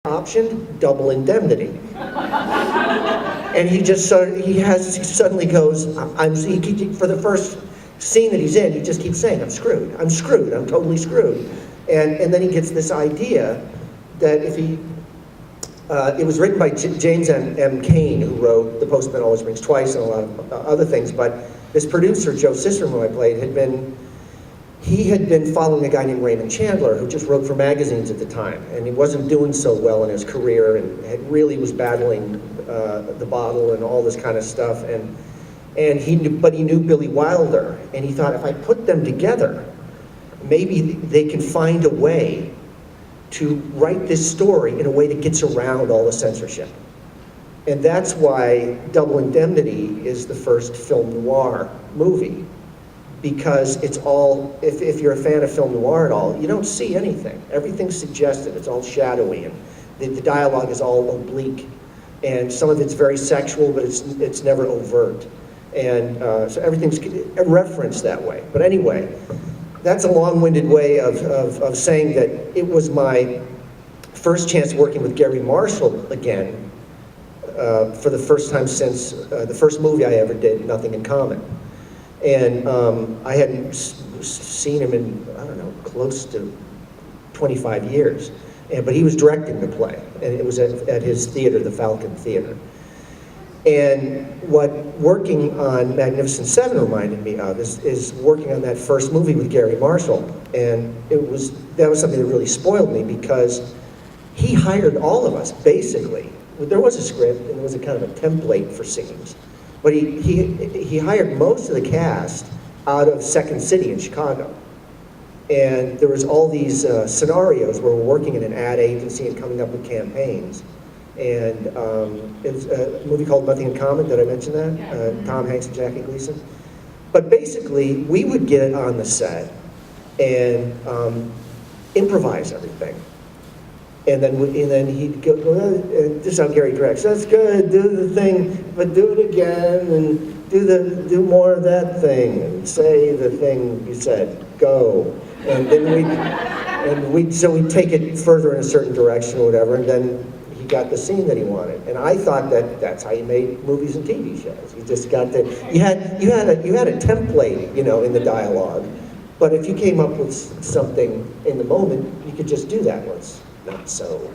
option, double indemnity. And he just he suddenly goes, for the first scene that he's in, he just keeps saying, I'm screwed, I'm totally screwed. And then he gets this idea that if he, it was written by James M. Cain, who wrote The Postman Always Rings Twice and a lot of other things, but this producer, Joe Cicerone, who I played, he had been following a guy named Raymond Chandler, who just wrote for magazines at the time, and he wasn't doing so well in his career, and really was battling the bottle and all this kind of stuff, but he knew Billy Wilder, and he thought, if I put them together, maybe they can find a way to write this story in a way that gets around all the censorship. And that's why Double Indemnity is the first film noir movie, because it's all, if you're a fan of film noir at all, you don't see anything. Everything's suggested, it's all shadowy, and the dialogue is all oblique, and some of it's very sexual, but it's never overt. And so everything's referenced that way. But anyway, that's a long-winded way of saying that it was my first chance working with Garry Marshall again, for the first time since the first movie I ever did, Nothing in Common. And I hadn't seen him in, I don't know, close to 25 years. But he was directing the play, and it was at his theater, the Falcon Theater. And what working on Magnificent Seven reminded me of is working on that first movie with Garry Marshall. And that was something that really spoiled me, because he hired all of us, basically. There was a script, and there was a kind of a template for scenes. But he hired most of the cast out of Second City in Chicago. And there was all these scenarios where we're working in an ad agency and coming up with campaigns. And it was a movie called Nothing in Common. Did I mention that? Yeah. Tom Hanks and Jackie Gleason. But basically, we would get on the set and improvise everything. And then he'd go, this is how Gary directs. That's good, do the thing, but do it again, and do more of that thing, and say the thing you said, go. And then we'd take it further in a certain direction or whatever, and then he got the scene that he wanted. And I thought that that's how you made movies and TV shows. You just got to, you had a template, you know, in the dialogue. But if you came up with something in the moment, you could just do that once. Not so.